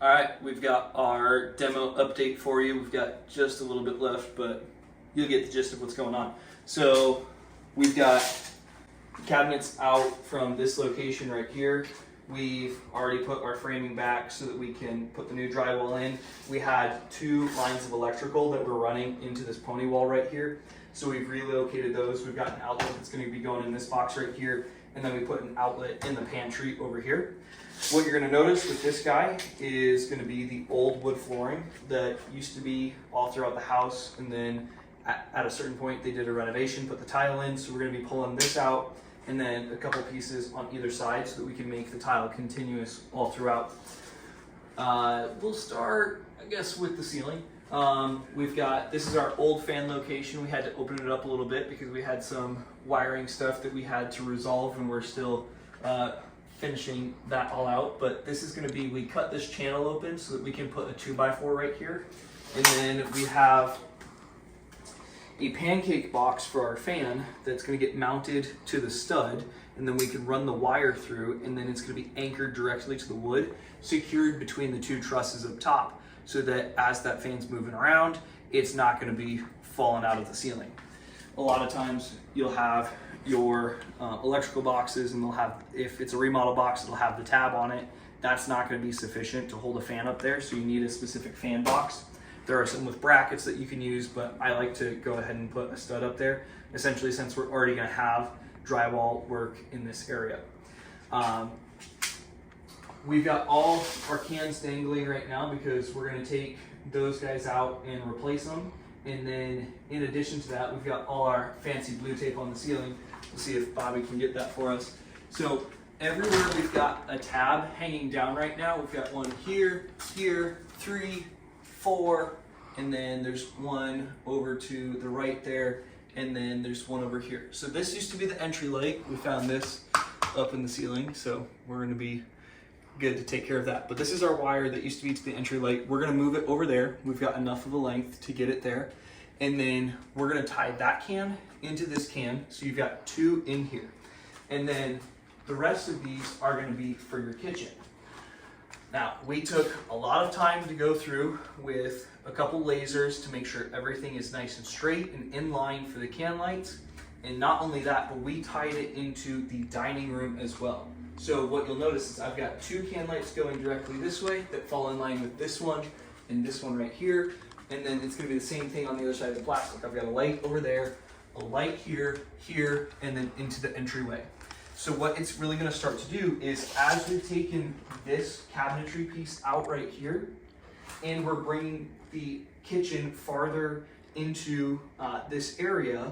All right, we've got our demo update for you. We've got just a little bit left, but you'll get the gist of what's going on. So we've got cabinets out from this location right here. We've already put our framing back so that we can put the new drywall in. We had 2 lines of electrical that were running into this pony wall right here. So we've relocated those. We've got an outlet that's going to be going in this box right here. And then we put an outlet in the pantry over here. What you're going to notice with this guy is going to be the old wood flooring that used to be all throughout the house. And then at a certain point they did a renovation, put the tile in. So we're going to be pulling this out and then a couple pieces on either side so that we can make the tile continuous all throughout. We'll start, I guess, with the ceiling. This is our old fan location. We had to open it up a little bit because we had some wiring stuff that we had to resolve, and we're still finishing that all out. But this is going to be, we cut this channel open so that we can put a 2x4 right here. And then we have a pancake box for our fan that's going to get mounted to the stud, and then we can run the wire through, and then it's going to be anchored directly to the wood, secured between the 2 trusses up top, so that as that fan's moving around, it's not going to be falling out of the ceiling. A lot of times you'll have your electrical boxes, and they'll have, if it's a remodel box, it'll have the tab on it. That's not going to be sufficient to hold a fan up there, so you need a specific fan box. There are some with brackets that you can use, but I like to go ahead and put a stud up there, essentially, since we're already going to have drywall work in this area. We've got all our cans dangling right now because we're going to take those guys out and replace them. And then in addition to that, we've got all our fancy blue tape on the ceiling. We'll see if Bobby can get that for us. So everywhere we've got a tab hanging down right now. We've got one here, here, 3, 4, and then there's one over to the right there, and then there's one over here. So this used to be the entry light. We found this up in the ceiling, so we're going to be good to take care of that. But this is our wire that used to be to the entry light. We're going to move it over there. We've got enough of a length to get it there, and then we're going to tie that can into this can, so you've got 2 in here. And then the rest of these are going to be for your kitchen. Now, we took a lot of time to go through with a couple lasers to make sure everything is nice and straight and in line for the can lights. And not only that, but we tied it into the dining room as well. So what you'll notice is I've got 2 can lights going directly this way that fall in line with this one and this one right here. And then it's going to be the same thing on the other side of the plastic. I've got a light over there, a light here, here, and then into the entryway. So what it's really going to start to do is, as we've taken this cabinetry piece out right here, and we're bringing the kitchen farther into this area,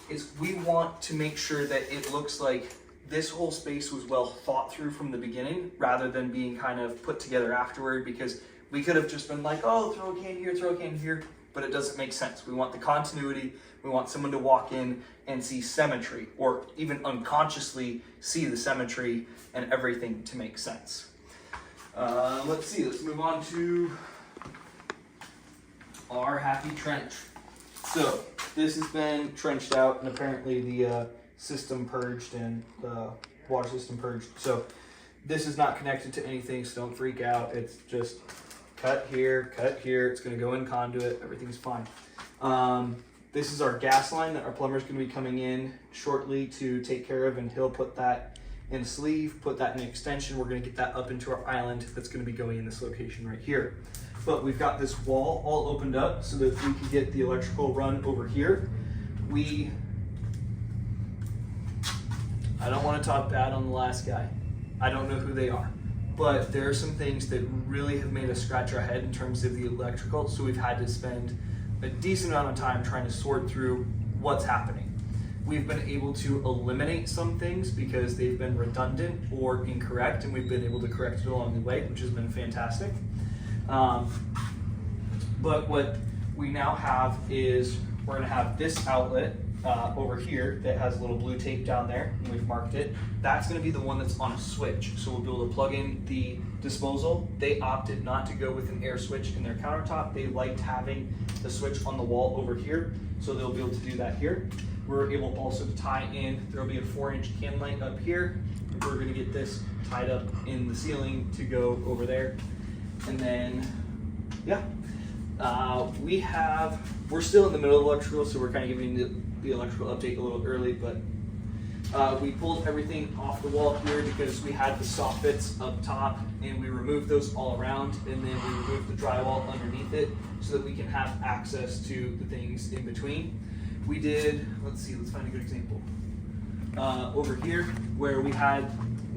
is we want to make sure that it looks like this whole space was well thought through from the beginning, rather than being kind of put together afterward, because we could have just been like, oh, throw a can here, throw a can here, but it doesn't make sense. We want the continuity. We want someone to walk in and see symmetry, or even unconsciously see the symmetry and everything to make sense. Let's see, let's move on to our happy trench. So this has been trenched out, and apparently the system purged and the water system purged. So this is not connected to anything, so don't freak out. It's just cut here, it's gonna go in conduit, everything's fine. This is our gas line that our plumber's gonna be coming in shortly to take care of, and he'll put that in a sleeve, put that in an extension. We're gonna get that up into our island that's gonna be going in this location right here. But we've got this wall all opened up so that we can get the electrical run over here. I don't want to talk bad on the last guy. I don't know who they are, but there are some things that really have made us scratch our head in terms of the electrical. So we've had to spend a decent amount of time trying to sort through what's happening. We've been able to eliminate some things because they've been redundant or incorrect, and we've been able to correct it along the way, which has been fantastic. But what we now have is we're going to have this outlet over here that has a little blue tape down there, and we've marked it. That's going to be the one that's on a switch, so we'll be able to plug in the disposal. They opted not to go with an air switch in their countertop. They liked having the switch on the wall over here, so they'll be able to do that here. We're able also to tie in, there'll be a 4-inch can light up here. We're going to get this tied up in the ceiling to go over there. And then, yeah, we're still in the middle of electrical, so we're kind of giving the electrical update a little early, but we pulled everything off the wall here because we had the soffits up top, and we removed those all around, and then we removed the drywall underneath it so that we can have access to the things in between. We did, let's find a good example. Over here, where we had,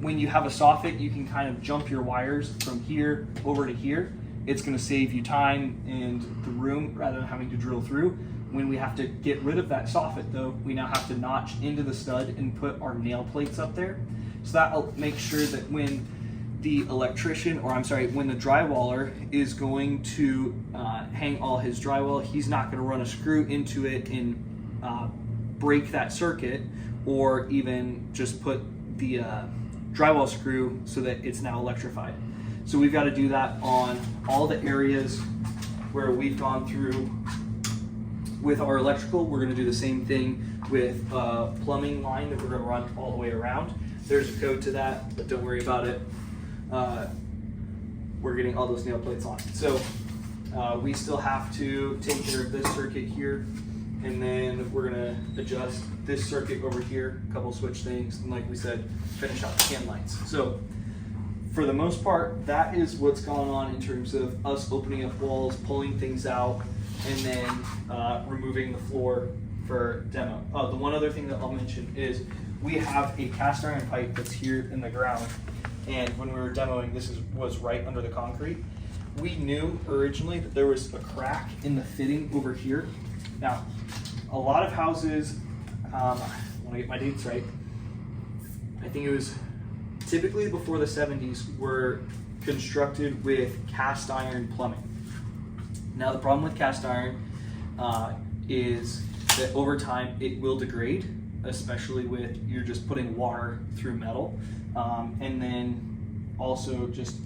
when you have a soffit, you can kind of jump your wires from here over to here. It's going to save you time and the room rather than having to drill through. When we have to get rid of that soffit though, we now have to notch into the stud and put our nail plates up there. So that'll make sure that when the electrician, or I'm sorry, when the drywaller is going to hang all his drywall, he's not going to run a screw into it and break that circuit, or even just put the drywall screw so that it's now electrified. So we've got to do that on all the areas where we've gone through with our electrical. We're going to do the same thing with plumbing line that we're going to run all the way around. There's a code to that, but don't worry about it. We're getting all those nail plates on. So we still have to take care of this circuit here, and then we're going to adjust this circuit over here, a couple switch things, and like we said, finish out the can lights. So for the most part, that is what's going on in terms of us opening up walls, pulling things out, and then removing the floor for demo. The one other thing that I'll mention is we have a cast iron pipe that's here in the ground, and when we were demoing, this was right under the concrete. We knew originally that there was a crack in the fitting over here. Now, a lot of houses, I want to get my dates right, I think it was typically before the 70s, were constructed with cast iron plumbing. Now the problem with cast iron is that over time it will degrade, especially with you're just putting water through metal. And then also just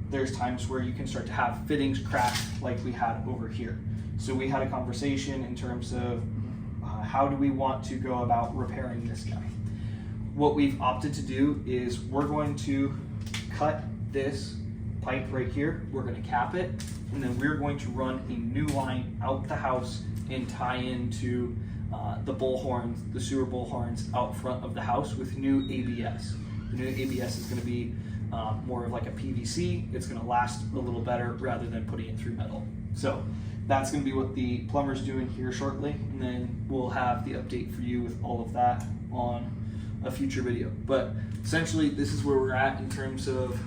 there's times where you can start to have fittings crack like we had over here. So we had a conversation in terms of how do we want to go about repairing this guy. What we've opted to do is we're going to cut this pipe right here, we're going to cap it, and then we're going to run a new line out the house and tie into the bullhorns, the sewer bullhorns out front of the house with new ABS. The new ABS is going to be more of like a PVC. It's going to last a little better rather than putting it through metal. So that's going to be what the plumber's doing here shortly, and then we'll have the update for you with all of that on a future video. But essentially this is where we're at in terms of,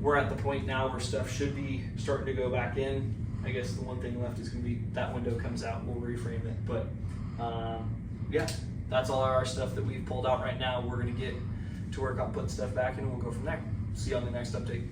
we're at the point now where stuff should be starting to go back in. I guess the one thing left is going to be that window comes out, we'll reframe it. But yeah, that's all our stuff that we've pulled out right now. We're going to get to work on putting stuff back in, and we'll go from there. See you on the next update.